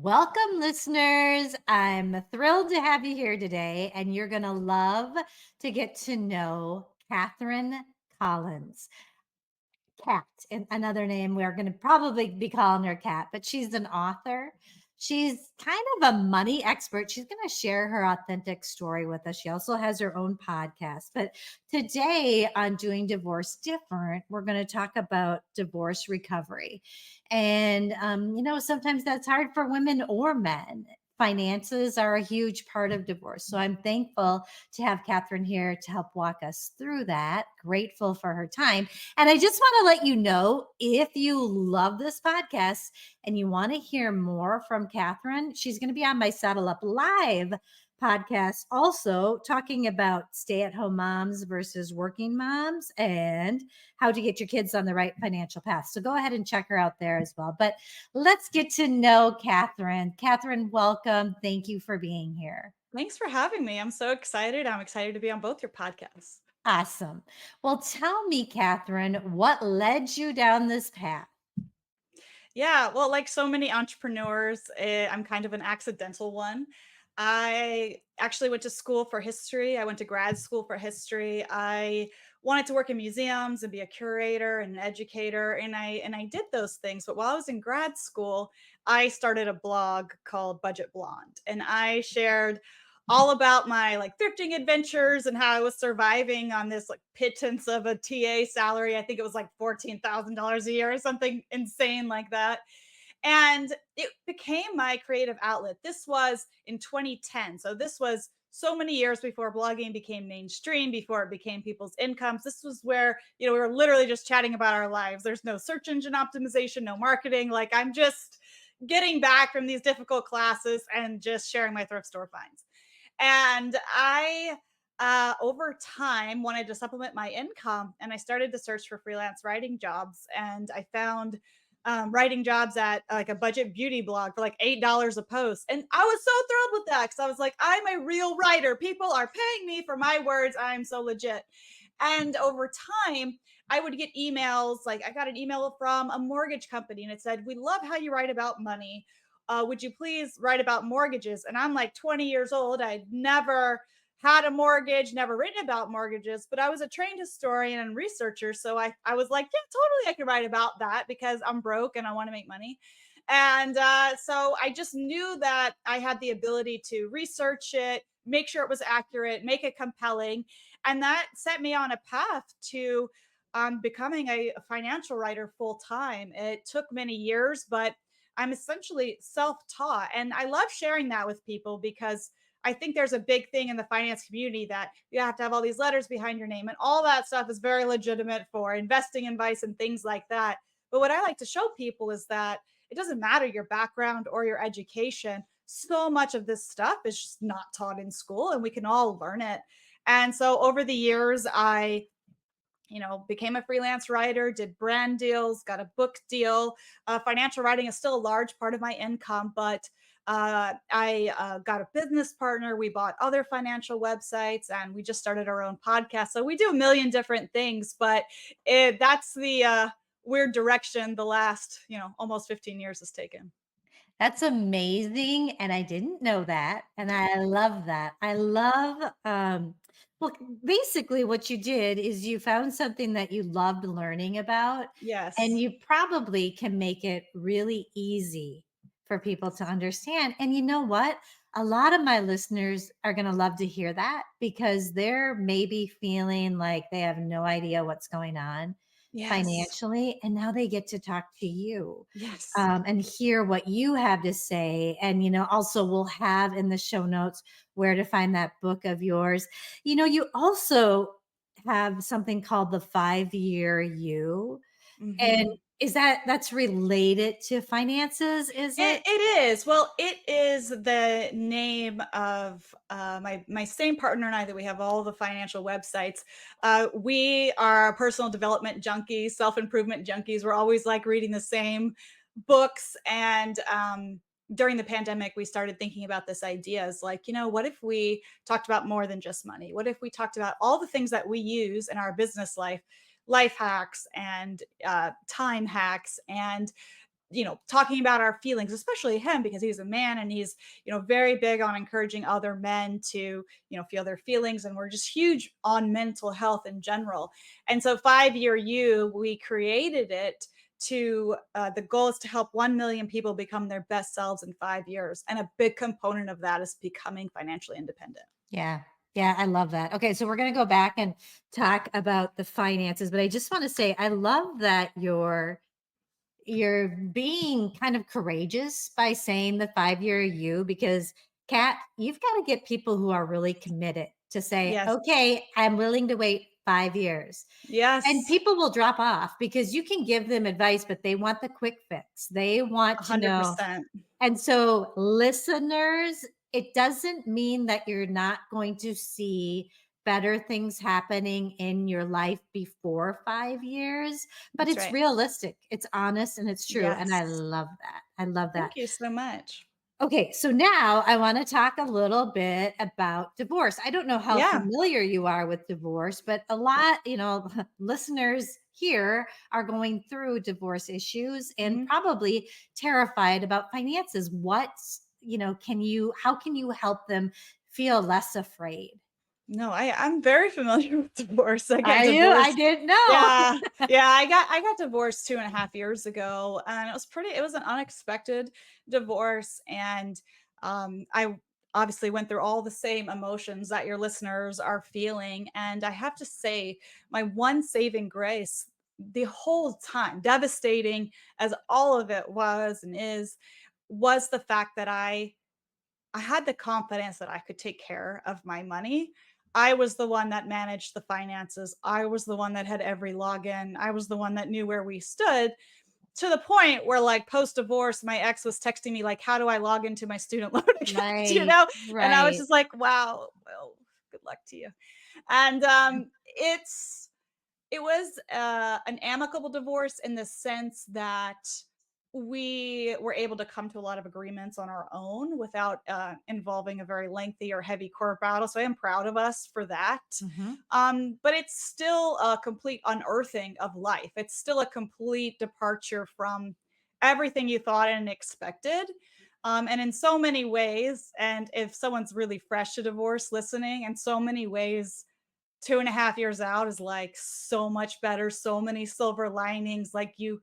Welcome, listeners. I'm thrilled to have you here today, and you're going to love to get to know Catherine Collins. Cat, and another name we're going to probably be calling her Cat, but she's an author. She's kind of a money expert. She's going to share her authentic story with us. She also has her own podcast. But today on Doing Divorce Different, we're going to talk about divorce recovery. And, sometimes that's hard for women or men. Finances are a huge part of divorce. So I'm thankful to have Catherine here to help walk us through that. Grateful for her time. And I just want to let you know, if you love this podcast and you want to hear more from Catherine, she's going to be on my Saddle Up Live podcast, also talking about stay-at-home moms versus working moms and how to get your kids on the right financial path. So go ahead and check her out there as well. But let's get to know Catherine. Catherine, welcome. Thank you for being here. Thanks for having me. I'm so excited. I'm excited to be on both your podcasts. Awesome. Well, tell me, Catherine, what led you down this path? Yeah, well, like so many entrepreneurs, I'm kind of an accidental one. I actually went to school for history. I went to grad school for history. I wanted to work in museums and be a curator and an educator, and I did those things. But while I was in grad school, I started a blog called Budget Blonde, and I shared all about my like thrifting adventures and how I was surviving on this like pittance of a TA salary. I think it was like $14,000 a year or something insane like that. And it became my creative outlet. This was in 2010. So this was so many years before blogging became mainstream, before it became people's incomes. This was where, we were literally just chatting about our lives. There's no search engine optimization, no marketing. Like I'm just getting back from these difficult classes and just sharing my thrift store finds. And I, over time, wanted to supplement my income, and I started to search for freelance writing jobs. And I found writing jobs at like a budget beauty blog for like $8 a post. And I was so thrilled with that because I was like, I'm a real writer. People are paying me for my words. I'm so legit. And over time, I would get emails. Like I got an email from a mortgage company and it said, "We love how you write about money. Would you please write about mortgages?" And I'm like 20 years old. I'd never had a mortgage, never written about mortgages, but I was a trained historian and researcher. So I was like, yeah, totally, I could write about that because I'm broke and I want to make money. And so I just knew that I had the ability to research it, make sure it was accurate, make it compelling. And that set me on a path to becoming a financial writer full time. It took many years, but I'm essentially self taught. And I love sharing that with people because I think there's a big thing in the finance community that you have to have all these letters behind your name, and all that stuff is very legitimate for investing advice and things like that. But what I like to show people is that it doesn't matter your background or your education. So much of this stuff is just not taught in school, and we can all learn it. And so over the years, I became a freelance writer, did brand deals, got a book deal. Financial writing is still a large part of my income, but I got a business partner. We bought other financial websites and we just started our own podcast. So we do a million different things, but that's the weird direction the last, almost 15 years has taken. That's amazing, and I didn't know that, and I love that. I love, well, basically what you did is you found something that you loved learning about, and Yes. you probably can make it really easy for people to understand, and you know what? A lot of my listeners are gonna love to hear that because they're maybe feeling like they have no idea what's going on Yes. financially, and now they get to talk to you Yes. and hear what you have to say. And, also we'll have in the show notes where to find that book of yours. You also have something called the 5-year you. And Hmm. that's related to finances, is It it? it is. Well, it is the name of my same partner and I that we have all the financial websites. We are personal development junkies, self improvement junkies. We're always like reading the same books. And during the pandemic, we started thinking about this idea: is like, what if we talked about more than just money? What if we talked about all the things that we use in our business life hacks and time hacks and talking about our feelings, especially him because he's a man and he's, very big on encouraging other men to, feel their feelings. And we're just huge on mental health in general. And so 5 Year You, we created it to the goal is to help 1 million people become their best selves in 5 years. And a big component of that is becoming financially independent. Yeah. Yeah, I love that. Okay, so we're going to go back and talk about the finances, but I just want to say I love that you're being kind of courageous by saying the 5 year you, because Kat, you've got to get people who are really committed to say, Yes. okay, I'm willing to wait 5 years. And Yes. people will drop off because you can give them advice, but they want the quick fix. They want to know. 100%. And so, listeners, it doesn't mean that you're not going to see better things happening in your life before 5 years, but That's it's right. realistic, it's honest, and it's true. And I Yes. love that. I love that. Thank you so much. Okay, so now I want to talk a little bit about divorce. I don't know how Yeah. familiar you are with divorce, but a lot, listeners here are going through divorce issues and Mhm. probably terrified about finances. How can you help them feel less afraid? No, I'm very familiar with divorce. I got Are you? I divorced. didn't know. Yeah, yeah, I got divorced 2.5 years ago, and it was an unexpected divorce, and I obviously went through all the same emotions that your listeners are feeling, and I have to say, my one saving grace the whole time, devastating as all of it was and is, was the fact that I had the confidence that I could take care of my money. I was the one that managed the finances. I was the one that had every login. I was the one that knew where we stood, to the point where, like, post divorce, my ex was texting me like, "How do I log into my student loan account?" Right, And I was right. just like, "Wow, well, good luck to you." And it was an amicable divorce in the sense that we were able to come to a lot of agreements on our own without involving a very lengthy or heavy court battle. So I am proud of us for that. Mhm. But it's still a complete unearthing of life. It's still a complete departure from everything you thought and expected. And in so many ways, and if someone's really fresh to divorce listening, in so many ways, 2.5 years out is like so much better, so many silver linings. Like you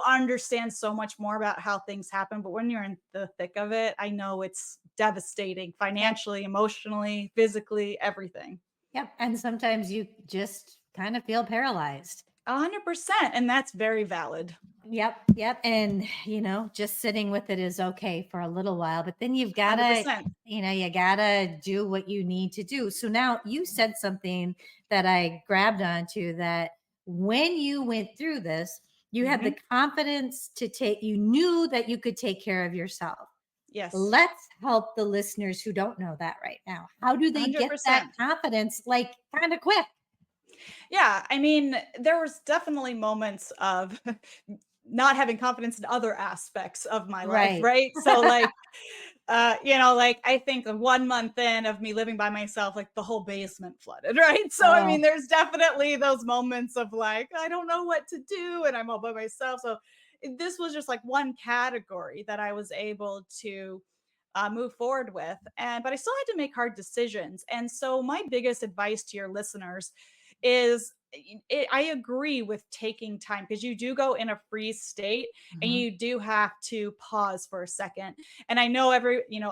understand so much more about how things happen. But when you're in the thick of it, I know it's devastating Yep. financially, emotionally, physically, everything. Yep. And sometimes you just kind of feel paralyzed. 100%. And that's very valid. Yep, yep, and, just sitting with it is okay for a little while, but then you've gotta 100%. you gotta do what you need to do. So now you said something that I grabbed onto, that when you went through this, you had the Hmm. confidence to you knew that you could take care of yourself. Yes. Let's help the listeners who don't know that right now. How do they get that 100%. confidence, like, kinda quick? Yeah, I mean, there was definitely moments of not having confidence in other aspects of my life, Right. right? So like like I think 1 month in of me living by myself, like the whole basement flooded, right? So I mean, Oh, there's definitely those moments of like, I don't know what to do and I'm all by myself. So this was just like one category that I was able to move forward with. And but I still had to make hard decisions. And so my biggest advice to your listeners is I agree with taking time because you do go in a freeze state and mhm. you do have to pause for a second. And I know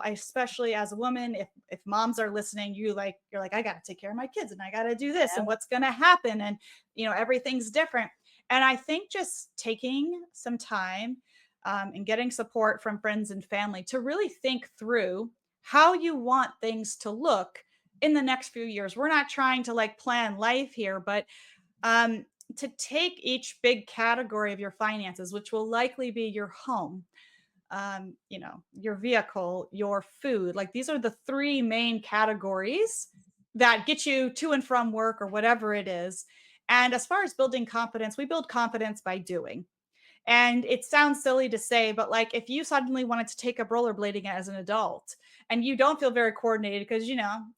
especially as a woman, if moms are listening, you're like, I got to take care of my kids and I got to do this and Yep, what's going to happen, and everything's different. And I think just taking some time and getting support from friends and family to really think through how you want things to look in the next few years. We're not trying to like plan life here, but um, to take each big category of your finances, which will likely be your home, your vehicle, your food. Like these are the three main categories that get you to and from work or whatever it is. And as far as building confidence, we build confidence by doing. And it sounds silly to say, but like if you suddenly wanted to take up rollerblading as an adult and you don't feel very coordinated because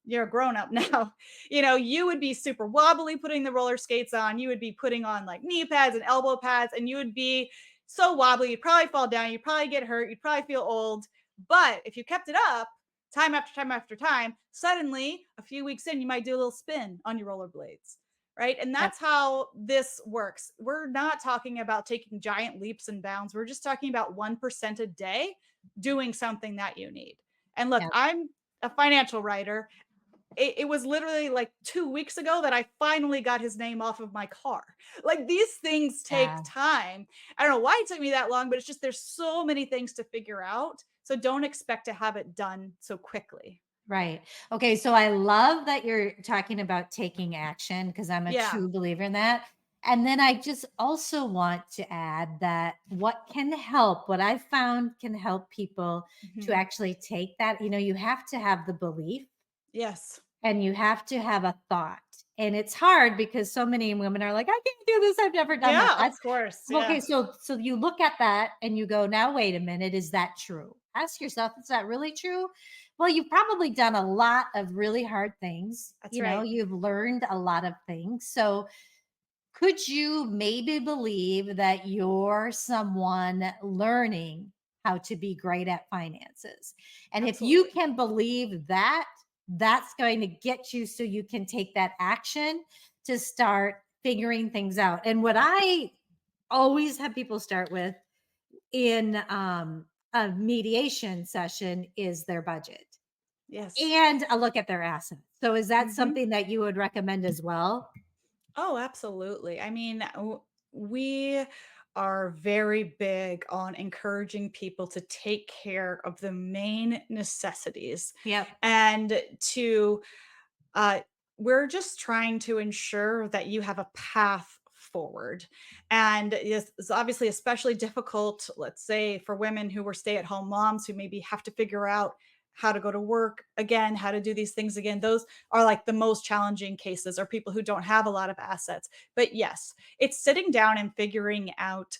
you're a grown up now, you would be super wobbly putting the roller skates on. You would be putting on like knee pads and elbow pads, and you would be so wobbly. You'd probably fall down. You'd probably get hurt. You'd probably feel old. But if you kept it up time after time after time, suddenly a few weeks in, you might do a little spin on your rollerblades. Right. And Yep. that's how this works. We're not talking about taking giant leaps and bounds. We're just talking about 1% a day doing something that you need. And look, Yep. I'm a financial writer. It was literally like 2 weeks ago that I finally got his name off of my car. Like these things take Yeah. time. I don't know why it took me that long, but it's just there's so many things to figure out. So don't expect to have it done so quickly. Right. Okay. So I love that you're talking about taking action because I'm a Yeah. true believer in that. And then I just also want to add that what I've found can help people to Mhm. actually take that, you have to have the belief Yes. and you have to have a thought. And it's hard because so many women are like, I can't do this. I've never done this. Yeah, of course. Yeah. Okay, so you look at that and you go, now wait a minute, is that true? Ask yourself, is that really true? Well, you've probably done a lot of really hard things. That's right. You've learned a lot of things. So could you maybe believe that you're someone learning how to be great at finances? And if you Absolutely. can believe that, that's going to get you so you can take that action to start figuring things out. And what I always have people start with in a mediation session is their budget Yes. and a look at their assets. So, is that Mhm. something that you would recommend as well? Oh, absolutely. I mean, we are very big on encouraging people to take care of the main necessities Yep. and to uh, we're just trying to ensure that you have a path forward. And it's obviously especially difficult, let's say, for women who were stay at home moms who maybe have to figure out how to go to work again, how to do these things again. Those are like the most challenging cases, or people who don't have a lot of assets. But yes, it's sitting down and figuring out,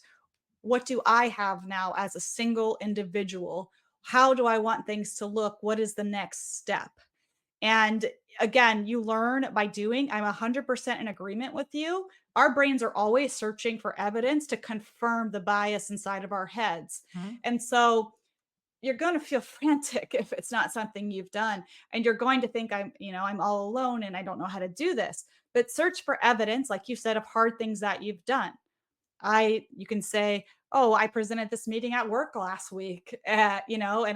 what do I have now as a single individual? How do I want things to look? What is the next step? And again, you learn by doing. I'm 100% in agreement with you. Our brains are always searching for evidence to confirm the bias inside of our heads. Mhm. And so you're going to feel frantic if it's not something you've done. And you're going to think I'm all alone and I don't know how to do this. But search for evidence, like you said, of hard things that you've done. You can say, "Oh, I presented this meeting at work last week, and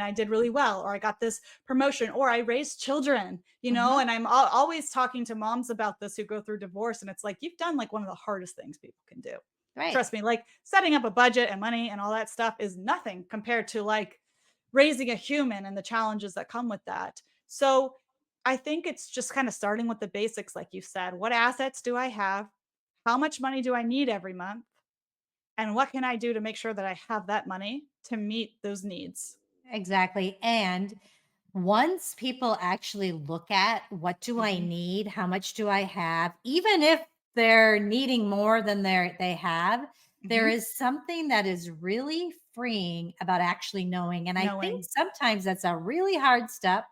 I did really well, or I got this promotion, or I raised children, Mhm. and I'm always talking to moms about this who go through divorce, and it's like you've done like one of the hardest things people can do. Right. Trust me, like setting up a budget and money and all that stuff is nothing compared to like raising a human and the challenges that come with that. So, I think it's just kind of starting with the basics, like you said. What assets do I have? How much money do I need every month? And what can I do to make sure that I have that money to meet those needs? Exactly. And once people actually look at what do I Mhm. need, how much do I have, even if they're needing more than they have, there Mhm. is something that is really freeing about actually knowing. And I think Knowing. sometimes that's a really hard step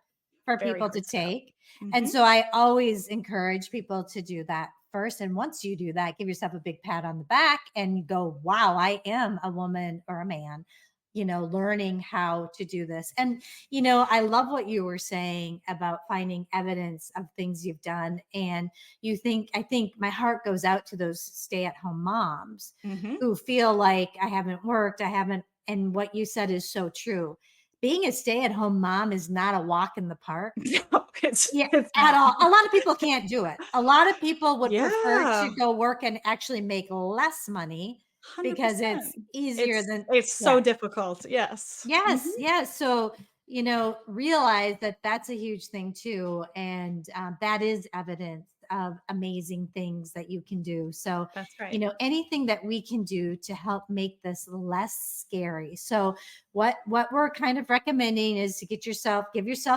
for Very people to hard step. take. And Mhm. so I always encourage people to do that first. And once you do that, give yourself a big pat on the back and go, wow, I am a woman or a man, learning how to do this. And I love what you were saying about finding evidence of things you've done. And I think my heart goes out to those stay at home moms Mhm. who feel like I haven't worked, I haven't. And what you said is so true. Being a stay at home mom is not a walk in the park. No, Yeah, it's at not. all. A lot of people can't do it. A lot of people would prefer to Yeah. go work and actually make less money because it's 100%. easier It's than, it's yeah. so difficult. Yes. Mhm. Yes, yes. So, realize that that's a huge thing too. And that is evidence of amazing things that you can do. So, That's right. anything that we can do to help make this less scary. So, what we're kind of recommending is to give yourself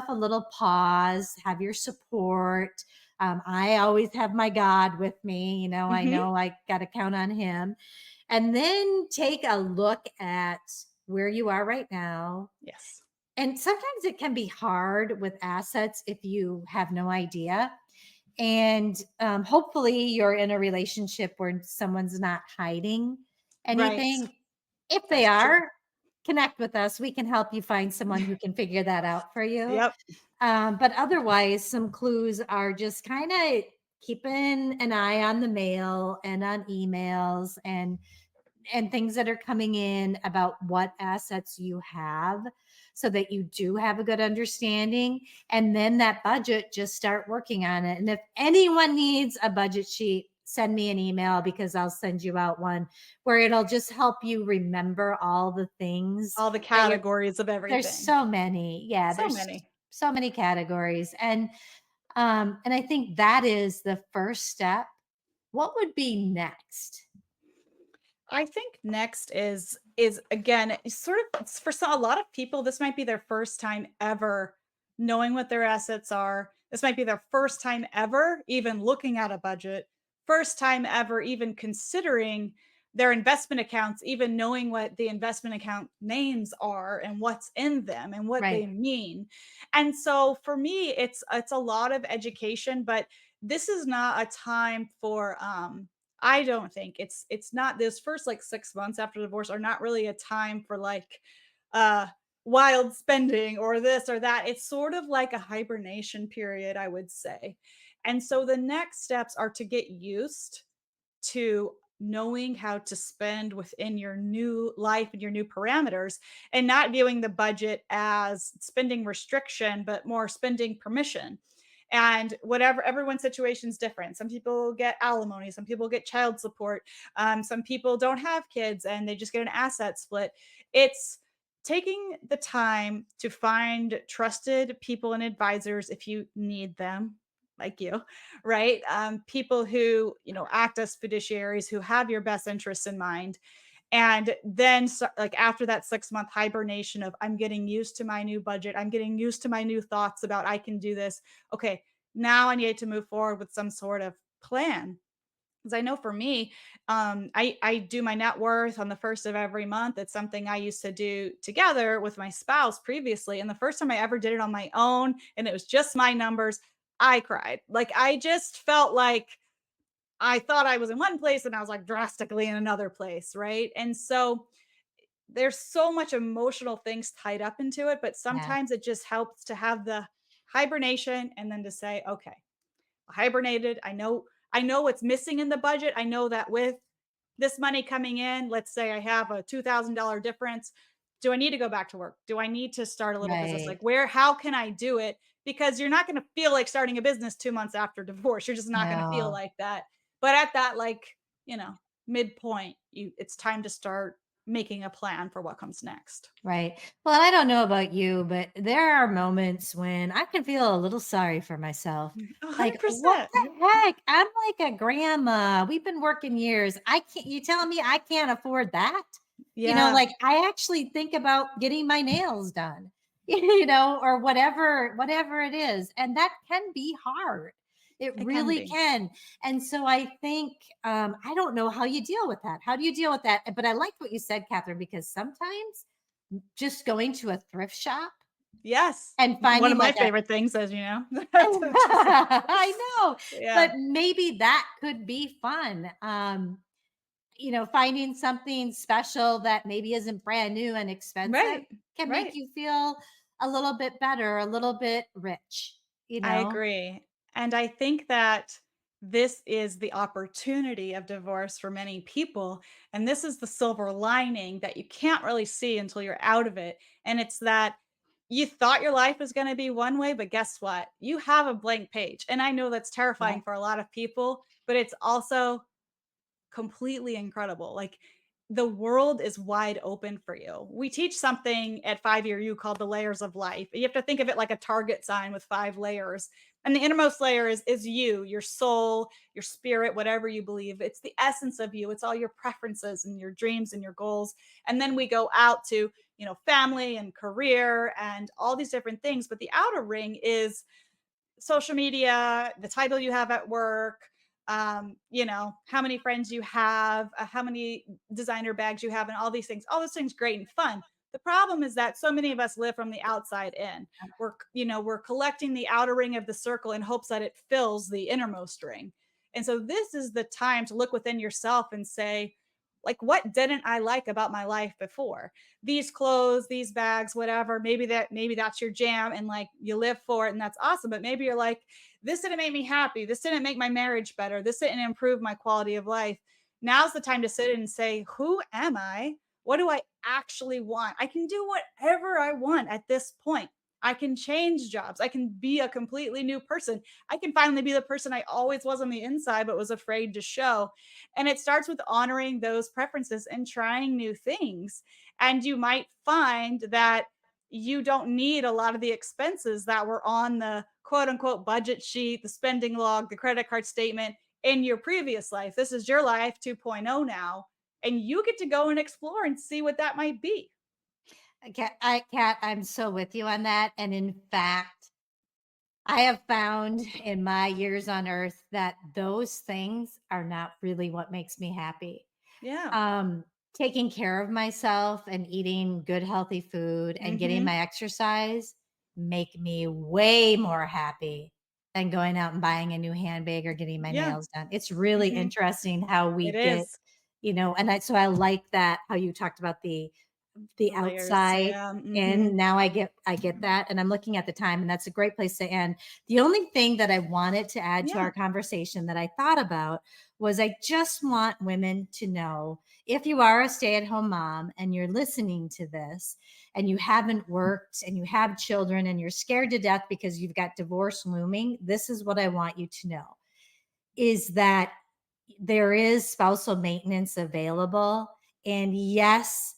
a little pause, have your support. I always have my God with me. I Mhm. know I got to count on him, and then take a look at where you are right now. Yes. And sometimes it can be hard with assets if you have no idea. And hopefully, you're in a relationship where someone's not hiding Right. anything. If they That's true. are, connect with us. We can help you find someone who can figure that out for you. Yep. But otherwise, some clues are just kind of keeping an eye on the mail and on emails and things that are coming in about what assets you have so that you do have a good understanding, and then that budget, just start working on it. And if anyone needs a budget sheet, send me an email because I'll send you out one where it'll just help you remember all the things All the that you're categories of there's everything. so many. Yeah, So there's many. so many categories. And I think that is the first step. What would be next? I think next is again sort of for a lot of people this might be their first time ever knowing what their assets are. This might be their first time ever even looking at a budget, first time ever even considering their investment accounts, even knowing what the investment account names are and what's in them and what they Right. mean. And so for me it's a lot of education, but this is not a time for I don't think it's not those first like 6 months after divorce are not really a time for like uh wild spending or this or that. It's sort of like a hibernation period, I would say. And so the next steps are to get used to knowing how to spend within your new life and your new parameters and not viewing the budget as spending restriction but more spending permission. And whatever, everyone's situation is different. Some people get alimony, some people get child support, some people don't have kids and they just get an asset split. It's taking the time to find trusted people and advisors if you need them, like you, right? People who, act as fiduciaries, who have your best interests in mind. And then, like, after that 6-month hibernation of, I'm getting used to my new budget, I'm getting used to my new thoughts about I can do this. Okay, now I need to move forward with some sort of plan. Because I know for me, I do my net worth on the first of every month. It's something I used to do together with my spouse previously. And the first time I ever did it on my own, and it was just my numbers, I cried. Like I just felt like I thought I was in one place and I was like drastically in another place, right? And so there's so much emotional things tied up into it, but Yeah. sometimes it just helps to have the hibernation and then to say, okay, hibernated. I know what's missing in the budget. I know that with this money coming in, let's say I have a $2,000 difference. Do I need to go back to work? Do I need to start a little business? Right. Like how can I do it? Because you're not going to feel like starting a business 2 months after divorce. You're just not going to feel No. like that. But at that, like, midpoint, it's time to start making a plan for what comes next. Right. Well, I don't know about you, but there are moments when I can feel a little sorry for myself. A Like, hundred what percent. the heck? I'm like a grandma. We've been working years. I can't, you telling me I can't afford that? Yeah, Like I actually think about getting my nails done, or whatever it is. And that can be hard. It it can really be. can. And so I think, I don't know how you deal with that. How do you deal with that? But I liked what you said, Catherine, because sometimes just going to a thrift shop Yes. and One of finding my like a favorite things, as you know. Just I know, yeah. but maybe that could be fun. Finding something special that maybe isn't brand new and expensive Right. can make Right. you feel a little bit better, a little bit rich, you I know? agree. And I think that this is the opportunity of divorce for many people. And this is the silver lining that you can't really see until you're out of it. And it's that you thought your life was going to be one way, but guess what? You have a blank page. And I know that's Yeah. terrifying for a lot of people, but it's also completely incredible. Like the world is wide open for you. We teach something at 5 Year U called the layers of life. You have to think of it like a target sign with 5 layers. And the innermost layer is you, your soul, your spirit, whatever you believe. It's the essence of you. It's all your preferences and your dreams and your goals. And then we go out to, family and career and all these different things. But the outer ring is social media, the title you have at work, how many friends you have, how many designer bags you have, and all these things. All those things great and fun. The problem is that so many of us live from the outside in. We're collecting the outer ring of the circle in hopes that it fills the innermost ring. And so this is the time to look within yourself and say, Like, what didn't I like about my life before? These clothes, these bags, whatever. Maybe that's your jam and like you live for it and that's awesome. But maybe you're like, this didn't make me happy. This didn't make my marriage better. This didn't improve my quality of life. Now's the time to sit and say, who am I? What do I actually want? I can do whatever I want at this point. I can change jobs. I can be a completely new person. I can finally be the person I always was on the inside, but was afraid to show. And it starts with honoring those preferences and trying new things. And you might find that you don't need a lot of the expenses that were on the quote unquote budget sheet, the spending log, the credit card statement in your previous life. This is your life 2.0 now. And you get to go and explore and see what that might be. Kat, I'm so with you on that. And in fact, I have found in my years on earth that those things are not really what makes me happy. Yeah. um Taking care of myself and eating good healthy food and getting Hmm. my exercise make me way more happy than going out and buying a new handbag or getting my Yeah. nails done. It's really Hmm. interesting how we It get, is. and I like that how you talked about the The layers. outside. Yeah. Hmm. And now I get that, and I'm looking at the time, and that's a great place to end. The only thing that I wanted to add to Yeah. our conversation that I thought about was I just want women to know, if you are a stay-at-home mom and you're listening to this and you haven't worked and you have children and you're scared to death because you've got divorce looming, this is what I want you to know, is that there is spousal maintenance available. And yes,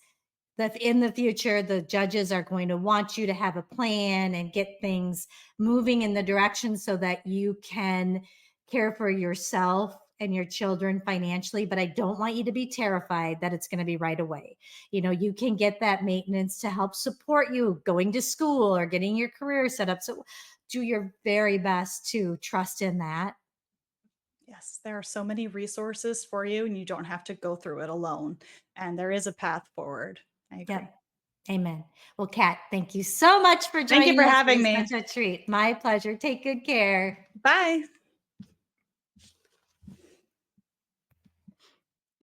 that in the future the judges are going to want you to have a plan and get things moving in the direction so that you can care for yourself and your children financially, but I don't want you to be terrified that it's going to be right away. You can get that maintenance to help support you going to school or getting your career set up, so do your very best to trust in that. Yes, there are so many resources for you, and you don't have to go through it alone. And there is a path forward. I Yep. agree. Amen. Well, Kat, thank you so much for Thank you joining for us. It having was me. such a treat. My pleasure. Take good care. Bye.